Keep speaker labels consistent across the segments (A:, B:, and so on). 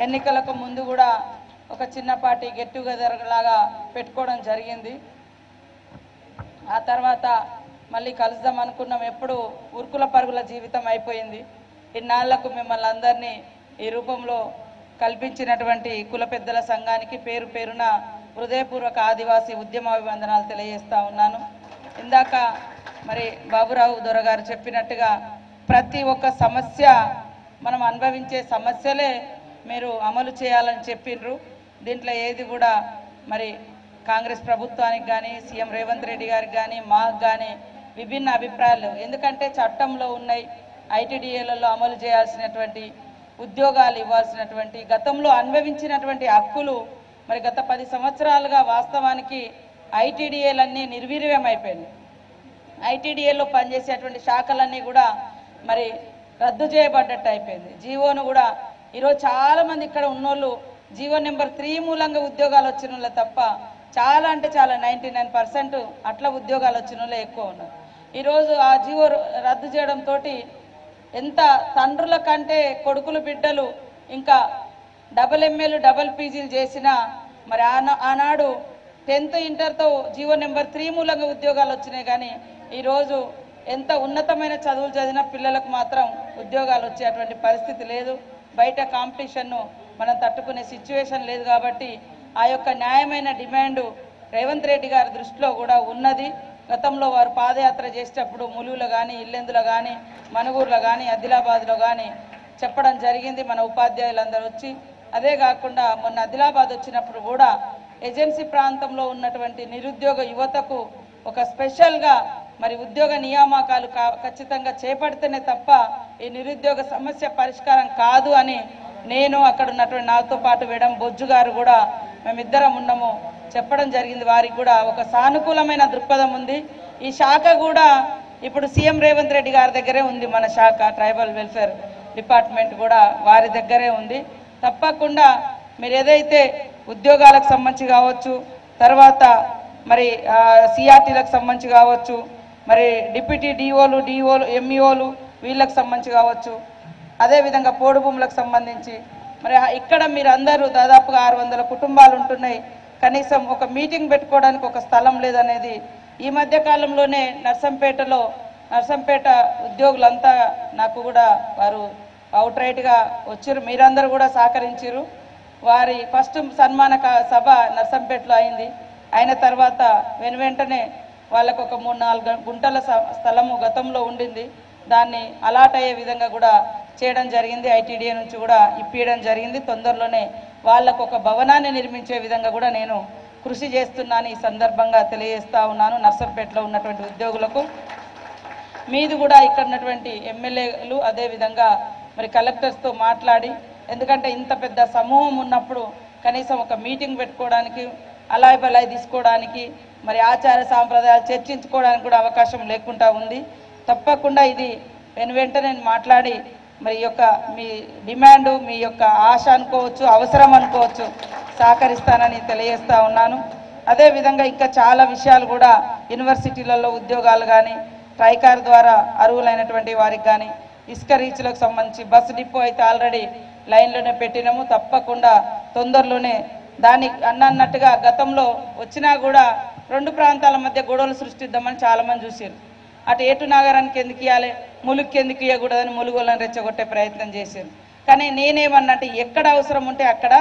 A: ఎన్నికలకు ముందు కూడా ఒక చిన్నపాటి గెట్ టుగెదర్ లాగా పెట్టుకోవడం జరిగింది. ఆ తర్వాత మళ్ళీ కలుద్దాం అనుకున్నాం. ఎప్పుడు ఉరుకుల పరుగుల జీవితం అయిపోయింది. ఇన్నాళ్లకు మిమ్మల్ని అందరినీ ఈ రూపంలో కల్పించినటువంటి కుల పెద్దల సంఘానికి పేరు పేరున హృదయపూర్వక ఆదివాసీ ఉద్యమాభివందనాలు తెలియజేస్తా ఉన్నాను. ఇందాక మరి బాబురావు దొరగారు చెప్పినట్టుగా ప్రతి ఒక్క సమస్య మనం అనుభవించే సమస్యలే మీరు అమలు చేయాలని చెప్పిండ్రు. దీంట్లో ఏది కూడా మరి కాంగ్రెస్ ప్రభుత్వానికి కానీ సీఎం రేవంత్ రెడ్డి గారికి కానీ మాకు కానీ విభిన్న అభిప్రాయాలు. ఎందుకంటే చట్టంలో ఉన్నాయి, ఐటీడీఏలలో అమలు చేయాల్సినటువంటి ఉద్యోగాలు ఇవ్వాల్సినటువంటి గతంలో అనుభవించినటువంటి హక్కులు మరి గత 10 సంవత్సరాలుగా వాస్తవానికి ఐటీడీఏలన్నీ నిర్వీర్యమైపోయినాయి. ఐటీడీఏలో పనిచేసేటువంటి శాఖలన్నీ కూడా మరి రద్దు చేయబడ్డట్టు అయిపోయింది. జీవోను కూడా ఈరోజు చాలామంది ఇక్కడ ఉన్నోళ్ళు జీవో నెంబర్ 3 మూలంగా ఉద్యోగాలు వచ్చిన వాళ్ళే తప్ప చాలా అంటే చాలా 99% అట్లా ఉద్యోగాలు వచ్చిన వాళ్ళే ఎక్కువ ఉన్నారు. ఈరోజు ఆ జీవో రద్దు చేయడంతో ఎంత తండ్రుల కంటే కొడుకులు బిడ్డలు ఇంకా డబుల్ ఎంఏలు డబుల్ పీజీలు చేసినా మరి ఆనాడు 10th ఇంటర్తో జీవో నెంబర్ 3 మూలంగా ఉద్యోగాలు వచ్చినాయి. కానీ ఈరోజు ఎంత ఉన్నతమైన చదువులు చదివిన పిల్లలకు మాత్రం ఉద్యోగాలు వచ్చేటువంటి పరిస్థితి లేదు. బయట కాంపిటీషన్ను మనం తట్టుకునే సిచ్యువేషన్ లేదు. కాబట్టి ఆ యొక్క న్యాయమైన డిమాండ్ రేవంత్ రెడ్డి గారి దృష్టిలో కూడా ఉన్నది. గతంలో వారు పాదయాత్ర చేసేటప్పుడు ములుగులో కానీ ఇల్లెందులో కానీ మనుగూరులో కానీ ఆదిలాబాద్లో కానీ చెప్పడం జరిగింది మన ఉపాధ్యాయులందరూ వచ్చి. అదే కాకుండా మొన్న ఆదిలాబాద్ వచ్చినప్పుడు కూడా ఏజెన్సీ ప్రాంతంలో ఉన్నటువంటి నిరుద్యోగ యువతకు ఒక స్పెషల్గా మరి ఉద్యోగ నియామకాలు ఖచ్చితంగా చేపడితేనే తప్ప ఈ నిరుద్యోగ సమస్య పరిష్కారం కాదు అని నేను అక్కడ ఉన్నటువంటి నాతో పాటు వేడం బొజ్జు గారు కూడా మేమిద్దరం ఉన్నాము చెప్పడం జరిగింది. వారికి కూడా ఒక సానుకూలమైన దృక్పథం ఉంది. ఈ శాఖ కూడా ఇప్పుడు సీఎం రేవంత్ రెడ్డి గారి దగ్గరే ఉంది. మన శాఖ ట్రైబల్ వెల్ఫేర్ డిపార్ట్మెంట్ కూడా వారి దగ్గరే ఉంది. తప్పకుండా మీరు ఏదైతే ఉద్యోగాలకు సంబంధించి కావచ్చు, తర్వాత మరి సిఆర్టీలకు సంబంధించి కావచ్చు, మరి డిప్యూటీ డిఓలు ఎంఈఓలు వీళ్ళకి సంబంధించి కావచ్చు, అదేవిధంగా పోడు భూములకు సంబంధించి మరి ఇక్కడ మీరందరూ దాదాపుగా 600 కుటుంబాలు ఉంటున్నాయి. కనీసం ఒక మీటింగ్ పెట్టుకోవడానికి ఒక స్థలం లేదనేది ఈ మధ్య కాలంలోనే నర్సంపేట ఉద్యోగులంతా నాకు కూడా వారు అవుట్రైట్గా వచ్చారు. మీరందరూ కూడా సహకరించారు. వారి ఫస్ట్ సన్మాన సభ నర్సంపేటలో అయింది. అయిన తర్వాత వెంటనే వాళ్ళకు ఒక 3-4 గుంటల స్థలము గతంలో ఉండింది. దాన్ని అలాట్ అయ్యే విధంగా కూడా చేయడం జరిగింది. ఐటీడీఏ నుంచి కూడా ఇప్పించడం జరిగింది. తొందరలోనే వాళ్ళకు ఒక భవనాన్ని నిర్మించే విధంగా కూడా నేను కృషి చేస్తున్నాను. ఈ సందర్భంగా తెలియజేస్తా ఉన్నాను. నర్సంపేటలో ఉన్నటువంటి ఉద్యోగులకు మీది కూడా ఇక్కడ ఉన్నటువంటి ఎమ్మెల్యేలు అదేవిధంగా మరి కలెక్టర్స్తో మాట్లాడి, ఎందుకంటే ఇంత పెద్ద సమూహం ఉన్నప్పుడు కనీసం ఒక మీటింగ్ పెట్టుకోవడానికి అలాయ్ బలాయ్ తీసుకోవడానికి మరి ఆచార సాంప్రదాయాలు చర్చించుకోవడానికి కూడా అవకాశం లేకుండా ఉంది. తప్పకుండా ఇది వెంటనే మాట్లాడి మరి యొక్క మీ డిమాండ్ మీ యొక్క ఆశ అనుకోవచ్చు, అవసరం అనుకోవచ్చు, సహకరిస్తానని తెలియజేస్తా ఉన్నాను. అదేవిధంగా ఇంకా చాలా విషయాలు కూడా యూనివర్సిటీలలో ఉద్యోగాలు కానీ ట్రైకార్ ద్వారా అర్హులైనటువంటి వారికి కానీ ఇసుక రీచ్లకు సంబంధించి బస్సు డిపో అయితే ఆల్రెడీ లైన్లోనే పెట్టినాము. తప్పకుండా తొందరలోనే దాన్ని అన్నట్టుగా గతంలో వచ్చినా కూడా 2 ప్రాంతాల మధ్య గొడవలు సృష్టిద్దామని చాలామంది చూసారు. అటు ఏటు నాగరానికి ఎందుకు ఇవ్వాలి, ములుగుకి ఎందుకు ఇవ్వకూడదని ములుగోళ్ళని రెచ్చగొట్టే ప్రయత్నం చేశారు. కానీ నేనేమన్నట్టు ఎక్కడ అవసరం ఉంటే అక్కడ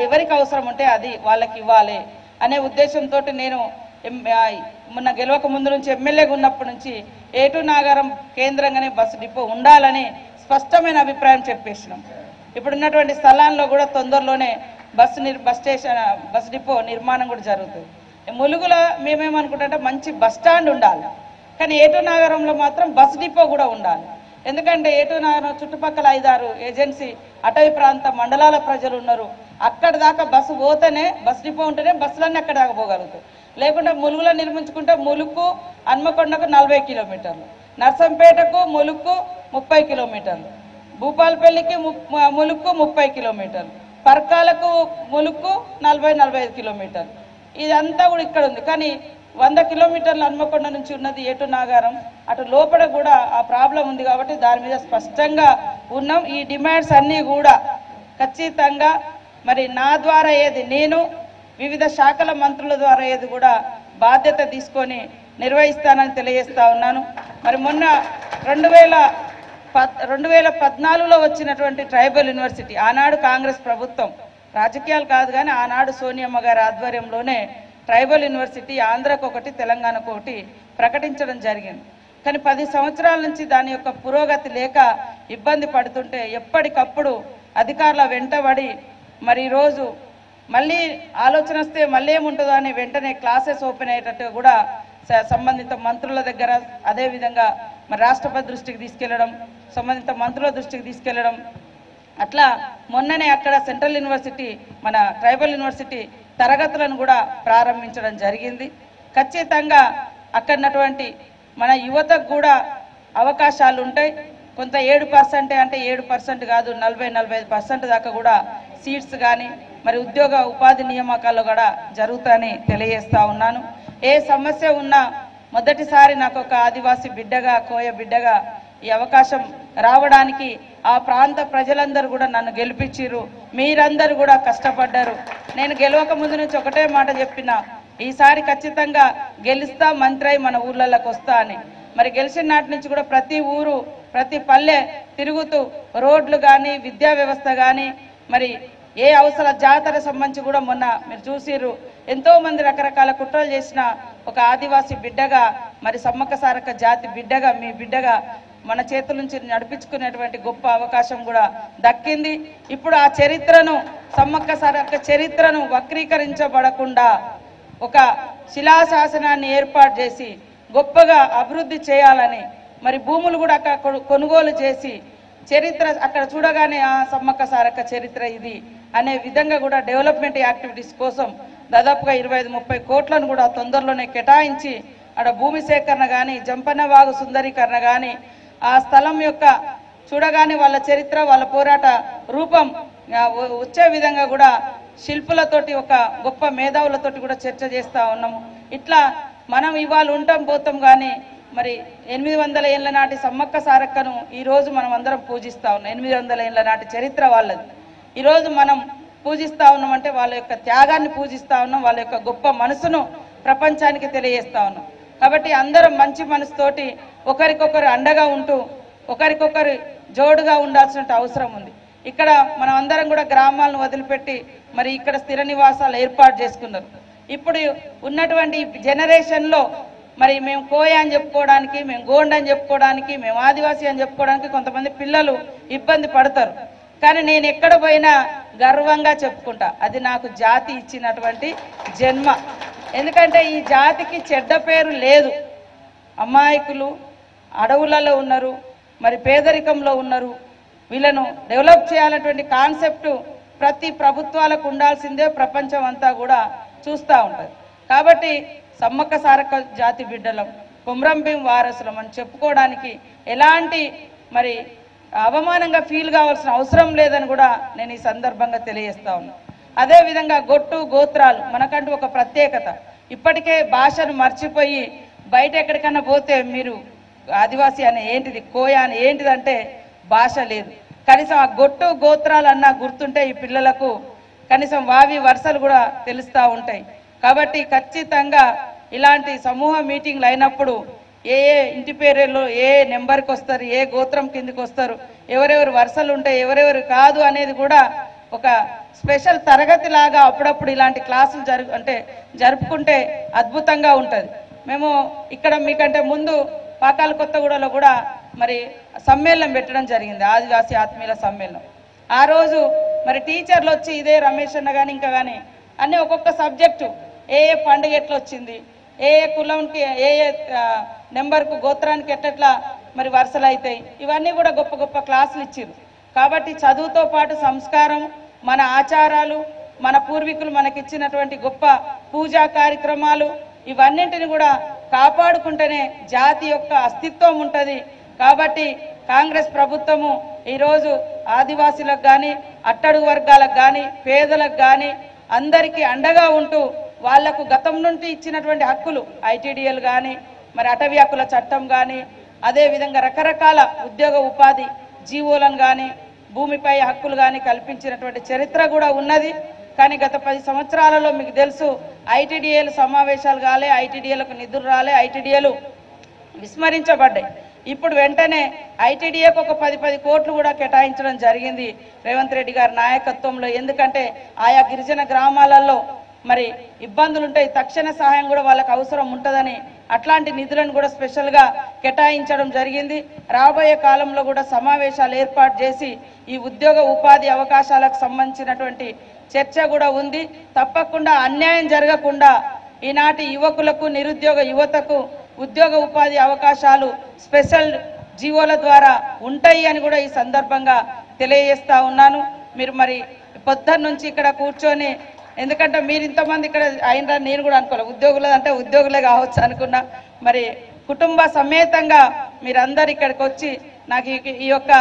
A: ఎవరికి అవసరం ఉంటే అది వాళ్ళకి ఇవ్వాలి అనే ఉద్దేశంతో నేను మొన్న గెలవక ముందు నుంచి ఎమ్మెల్యేగా ఉన్నప్పటి నుంచి ఏటు నాగారం కేంద్రంగానే బస్సు డిపో ఉండాలని స్పష్టమైన అభిప్రాయం చెప్పేసినాం. ఇప్పుడున్నటువంటి స్థలాల్లో కూడా తొందరలోనే బస్ డిపో నిర్మాణం కూడా జరుగుతుంది. ములుగులో మేమేమనుకుంటే మంచి బస్ స్టాండ్ ఉండాలి, కానీ ఏటు నాగరంలో మాత్రం బస్ డిపో కూడా ఉండాలి. ఎందుకంటే ఏటు నాగరం చుట్టుపక్కల 5-6 ఏజెన్సీ అటవీ ప్రాంత మండలాల ప్రజలు ఉన్నారు. అక్కడ దాకా బస్సు పోతేనే బస్ డిపో ఉంటేనే బస్సులన్నీ అక్కడ దాకా పోగలుగుతాయి. లేకుంటే ములుగులో నిర్మించుకుంటే ములుగు హన్మకొండకు 40 కిలోమీటర్లు, నర్సంపేటకు ములుగు 30 కిలోమీటర్లు, భూపాలపల్లికి ములుగు 30 కిలోమీటర్లు, పర్కాలకు ములుగు 40-45 కిలోమీటర్లు. ఇదంతా కూడా ఇక్కడ ఉంది. కానీ 100 కిలోమీటర్ల హన్మకొండ నుంచి ఉన్నది ఏటు నాగారం. అటు లోపల కూడా ఆ ప్రాబ్లం ఉంది. కాబట్టి దాని మీద స్పష్టంగా ఉన్నాం. ఈ డిమాండ్స్ అన్నీ కూడా ఖచ్చితంగా మరి నా ద్వారా ఏది నేను వివిధ శాఖల మంత్రుల ద్వారా ఏది కూడా బాధ్యత తీసుకొని నిర్వహిస్తానని తెలియజేస్తా ఉన్నాను. మరి మొన్న 2014లో వచ్చినటువంటి ట్రైబల్ యూనివర్సిటీ ఆనాడు కాంగ్రెస్ ప్రభుత్వం రాజకీయాలు కాదు కానీ ఆనాడు సోనియమ్మ గారి ఆధ్వర్యంలోనే ట్రైబల్ యూనివర్సిటీ ఆంధ్రకు ఒకటి తెలంగాణకు ఒకటి ప్రకటించడం జరిగింది. కానీ 10 సంవత్సరాల నుంచి దాని యొక్క పురోగతి లేక ఇబ్బంది పడుతుంటే ఎప్పటికప్పుడు అధికారుల వెంటబడి మరి ఈరోజు మళ్ళీ ఆలోచన వస్తే మళ్ళీ ఏముంటుందో అని వెంటనే క్లాసెస్ ఓపెన్ అయ్యేటట్టు కూడా సంబంధిత మంత్రుల దగ్గర అదేవిధంగా మరి రాష్ట్రపతి దృష్టికి తీసుకెళ్లడం, సంబంధిత మంత్రుల దృష్టికి తీసుకెళ్లడం, అట్లా మొన్ననే అక్కడ సెంట్రల్ యూనివర్సిటీ మన ట్రైబల్ యూనివర్సిటీ తరగతులను కూడా ప్రారంభించడం జరిగింది. ఖచ్చితంగా అక్కడటువంటి మన యువతకు కూడా అవకాశాలు ఉంటాయి. కొంత 7% అంటే 7% కాదు 40-45% దాకా కూడా సీట్స్ కానీ మరి ఉద్యోగ ఉపాధి నియామకాలు కూడా జరుగుతాయని తెలియజేస్తా ఉన్నాను. ఏ సమస్య ఉన్నా మొదటిసారి నాకు ఒక ఆదివాసీ బిడ్డగా కోయ బిడ్డగా ఈ అవకాశం రావడానికి ఆ ప్రాంత ప్రజలందరూ కూడా నన్ను గెలిపించారు. మీరందరూ కూడా కష్టపడ్డారు. నేను గెలవక ముందు నుంచి ఒకటే మాట చెప్పిన, ఈసారి ఖచ్చితంగా గెలుస్తా మంత్రి అయి మన ఊర్లలోకి వస్తా అని. మరి గెలిచిన నాటి నుంచి కూడా ప్రతి ఊరు ప్రతి పల్లె తిరుగుతూ రోడ్లు కానీ విద్యా వ్యవస్థ కానీ మరి ఏ అవసర జాతర సంబంధించి కూడా మొన్న మీరు చూసిర్రు. ఎంతో మంది రకరకాల కుట్రలు చేసిన ఒక ఆదివాసీ బిడ్డగా మరి సమ్మక్క సారక్క జాతి బిడ్డగా మీ బిడ్డగా మన చేతుల నుంచి నడిపించుకునేటువంటి గొప్ప అవకాశం కూడా దక్కింది. ఇప్పుడు ఆ చరిత్రను సమ్మక్క సారక్క చరిత్రను వక్రీకరించబడకుండా ఒక శిలాశాసనాన్ని ఏర్పాటు చేసి గొప్పగా అభివృద్ధి చేయాలని మరి భూములు కూడా అక్కడ కొనుగోలు చేసి చరిత్ర అక్కడ చూడగానే ఆ సమ్మక్క సారక్క చరిత్ర ఇది అనే విధంగా కూడా డెవలప్మెంట్ యాక్టివిటీస్ కోసం దాదాపుగా 25-30 కోట్లను కూడా తొందరలోనే కేటాయించి అక్కడ భూమి సేకరణ కానీ జంపన్న వాగు సుందరీకరణ కానీ ఆ స్థలం యొక్క చూడగానే వాళ్ళ చరిత్ర వాళ్ళ పోరాట రూపం వచ్చే విధంగా కూడా శిల్పులతోటి ఒక గొప్ప మేధావులతోటి కూడా చర్చ చేస్తూ ఉన్నాము. ఇట్లా మనం ఇవాళ ఉంటాం పోతాం కానీ మరి 800 ఏళ్ల నాటి సమ్మక్క సారక్కను ఈరోజు మనం అందరం పూజిస్తూ ఉన్నాం. 800 ఏళ్ల నాటి చరిత్ర వాళ్ళది ఈరోజు మనం పూజిస్తూ ఉన్నామంటే వాళ్ళ యొక్క త్యాగాన్ని పూజిస్తూ ఉన్నాం, వాళ్ళ యొక్క గొప్ప మనసును ప్రపంచానికి తెలియజేస్తూ ఉన్నాం. కాబట్టి అందరం మంచి మనసుతోటి ఒకరికొకరు అండగా ఉంటూ ఒకరికొకరు జోడుగా ఉండాల్సిన అవసరం ఉంది. ఇక్కడ మనం అందరం కూడా గ్రామాలను వదిలిపెట్టి మరి ఇక్కడ స్థిర నివాసాలు ఏర్పాటు చేసుకున్నారు. ఇప్పుడు ఉన్నటువంటి జనరేషన్లో మరి మేము కోయ అని చెప్పుకోవడానికి, మేము గోండ్ అని చెప్పుకోవడానికి, మేము ఆదివాసీ అని చెప్పుకోవడానికి కొంతమంది పిల్లలు ఇబ్బంది పడతారు. కానీ నేను ఎక్కడ పోయినా గర్వంగా చెప్పుకుంటా, అది నాకు జాతి ఇచ్చినటువంటి జన్మ. ఎందుకంటే ఈ జాతికి చెడ్డ పేరు లేదు. అమాయకులు అడవులలో ఉన్నారు, మరి పేదరికంలో ఉన్నారు. వీళ్ళను డెవలప్ చేయాలన్నటువంటి కాన్సెప్టు ప్రతి ప్రభుత్వాలకు ఉండాల్సిందే, ప్రపంచం అంతా కూడా చూస్తూ ఉంటుంది. కాబట్టి సమ్మక్క సారక్క జాతి బిడ్డలం, కొమ్రంభీం వారసులం అని చెప్పుకోవడానికి ఎలాంటి మరి అవమానంగా ఫీల్ కావాల్సిన అవసరం లేదని కూడా నేను ఈ సందర్భంగా తెలియజేస్తా ఉన్నాను. అదేవిధంగా గొట్టు గోత్రాలు మనకంటూ ఒక ప్రత్యేకత. ఇప్పటికే భాషను మర్చిపోయి బయట ఎక్కడికన్నా పోతే మీరు ఆదివాసీ అని ఏంటిది, కోయ అని ఏంటిదంటే భాష లేదు. కనీసం ఆ గొట్టు గోత్రాలు అన్నా గుర్తుంటే ఈ పిల్లలకు కనీసం వావి వరుసలు కూడా తెలుస్తూ ఉంటాయి. కాబట్టి ఖచ్చితంగా ఇలాంటి సమూహ మీటింగ్లు అయినప్పుడు ఏ ఇంటి పేరులో ఏ నెంబర్కి వస్తారు, ఏ గోత్రం కిందకి వస్తారు, ఎవరెవరు వరుసలు ఉంటాయి ఎవరెవరు కాదు అనేది కూడా ఒక స్పెషల్ తరగతి లాగా అప్పుడప్పుడు ఇలాంటి క్లాసులు జరుపుకుంటే అద్భుతంగా ఉంటుంది. మేము ఇక్కడ మీకంటే ముందు పాకాల కొత్తగూడలో కూడా మరి సమ్మేళనం పెట్టడం జరిగింది, ఆదివాసీ ఆత్మీయుల సమ్మేళనం. ఆ రోజు మరి టీచర్లు వచ్చి ఇదే రమేష్ అన్న కానీ ఇంకా కానీ అన్నీ ఒక్కొక్క సబ్జెక్టు ఏ పండుగ ఎట్లా వచ్చింది, ఏ కులంకి ఏ నెంబర్కు గోత్రానికి ఎట్లా మరి వరుసలు అవుతాయి, ఇవన్నీ కూడా గొప్ప గొప్ప క్లాసులు ఇచ్చారు. కాబట్టి చదువుతో పాటు సంస్కారం, మన ఆచారాలు, మన పూర్వీకులు మనకిచ్చినటువంటి గొప్ప పూజా కార్యక్రమాలు ఇవన్నింటిని కూడా కాపాడుకుంటేనే జాతి యొక్క అస్తిత్వం ఉంటుంది. కాబట్టి కాంగ్రెస్ ప్రభుత్వము ఈరోజు ఆదివాసీలకు కానీ అట్టడుగు వర్గాలకు కానీ పేదలకు కానీ అందరికీ అండగా ఉంటూ వాళ్లకు గతం నుండి ఇచ్చినటువంటి హక్కులు ఐటీడీఎల్ కానీ మరి అటవీ హక్కుల చట్టం కానీ అదేవిధంగా రకరకాల ఉద్యోగ ఉపాధి జీవోలను కానీ భూమిపై హక్కులు కానీ కల్పించినటువంటి చరిత్ర కూడా ఉన్నది. కానీ గత 10 సంవత్సరాలలో మీకు తెలుసు ఐటీడీఏలు సమావేశాలు కాలే, ఐటీడీఏలకు నిధులు రాలే, ఐటీడీఏలు విస్మరించబడ్డాయి. ఇప్పుడు వెంటనే ఐటీడీఏకు ఒక 10 కోట్లు కూడా కేటాయించడం జరిగింది రేవంత్ రెడ్డి గారి నాయకత్వంలో. ఎందుకంటే ఆయా గిరిజన గ్రామాలలో మరి ఇబ్బందులు ఉంటాయి, తక్షణ సహాయం కూడా వాళ్ళకి అవసరం ఉంటుందని అట్లాంటి నిధులను కూడా స్పెషల్గా కేటాయించడం జరిగింది. రాబోయే కాలంలో కూడా సమావేశాలు ఏర్పాటు చేసి ఈ ఉద్యోగ ఉపాధి అవకాశాలకు సంబంధించినటువంటి చర్చ కూడా ఉంది. తప్పకుండా అన్యాయం జరగకుండా ఈనాటి యువకులకు నిరుద్యోగ యువతకు ఉద్యోగ ఉపాధి అవకాశాలు స్పెషల్ జీవోల ద్వారా ఉంటాయి అని కూడా ఈ సందర్భంగా తెలియజేస్తా ఉన్నాను. మీరు మరి పొద్దున్న నుంచి ఇక్కడ కూర్చొని, ఎందుకంటే మీరు ఇంతమంది ఇక్కడ అయినరా నేను కూడా అనుకోలేదు, ఉద్యోగులు అంటే ఉద్యోగులే కావచ్చు అనుకున్నా. మరి కుటుంబ సమేతంగా మీరందరు ఇక్కడికి వచ్చి నాకు ఈ యొక్క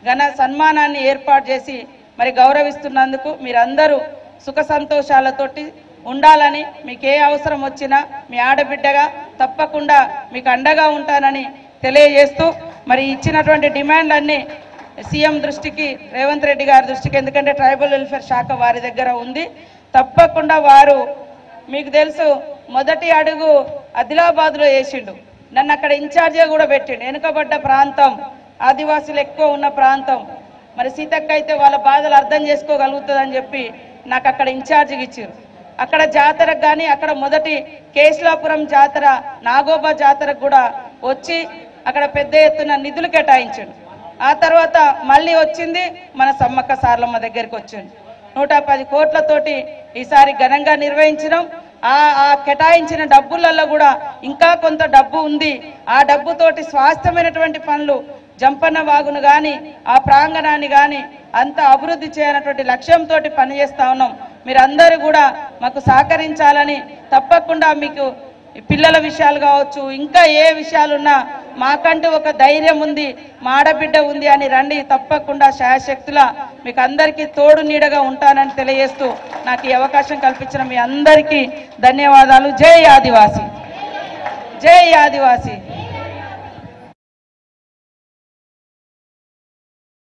A: ఘన సన్మానాన్ని ఏర్పాటు చేసి మరి గౌరవిస్తున్నందుకు మీరందరూ సుఖ సంతోషాలతోటి ఉండాలని, మీకు ఏ అవసరం వచ్చినా మీ ఆడబిడ్డగా తప్పకుండా మీకు అండగా ఉంటానని తెలియజేస్తూ మరి ఇచ్చినటువంటి డిమాండ్లన్నీ సీఎం దృష్టికి, రేవంత్ రెడ్డి గారి దృష్టికి, ఎందుకంటే ట్రైబల్ వెల్ఫేర్ శాఖ వారి దగ్గర ఉంది, తప్పకుండా వారు మీకు తెలుసు మొదటి అడుగు ఆదిలాబాద్లో వేసిండు, నన్ను అక్కడ ఇన్ఛార్జిగా కూడా పెట్టిండు. వెనుకబడ్డ ప్రాంతం, ఆదివాసులు ఎక్కువ ఉన్న ప్రాంతం, మరి సీతక్క అయితే వాళ్ళ బాధలు అర్థం చేసుకోగలుగుతుందని చెప్పి నాకు అక్కడ ఇన్ఛార్జిగా ఇచ్చారు. అక్కడ జాతరకు కానీ అక్కడ మొదటి కేశలాపురం జాతర, నాగోబా జాతరకు కూడా వచ్చి అక్కడ పెద్ద ఎత్తున నిధులు కేటాయించాడు. ఆ తర్వాత మళ్ళీ వచ్చింది మన సమ్మక్క సార్లమ్మ దగ్గరికి వచ్చింది 110 కోట్లతోటి ఈసారి ఘనంగా నిర్వహించడం. ఆ కేటాయించిన డబ్బులలో కూడా ఇంకా కొంత డబ్బు ఉంది. ఆ డబ్బుతోటి స్వాస్థ్యమైనటువంటి పనులు, జంపన్న వాగును కానీ ఆ ప్రాంగణాన్ని కానీ అంత అభివృద్ధి చేయనటువంటి లక్ష్యంతో పనిచేస్తా ఉన్నాం. మీరందరూ కూడా మాకు సహకరించాలని, తప్పకుండా మీకు పిల్లల విషయాలు కావచ్చు, ఇంకా ఏ విషయాలున్నా మాకంటూ ఒక ధైర్యం ఉంది, మా ఆడబిడ్డ ఉంది అని రండి. తప్పకుండా శాయశక్తుల మీకు అందరికీ తోడు నీడగా ఉంటానని తెలియజేస్తూ నాకు ఈ అవకాశం కల్పించిన మీ అందరికీ ధన్యవాదాలు. జై ఆదివాసి, జై ఆదివాసి.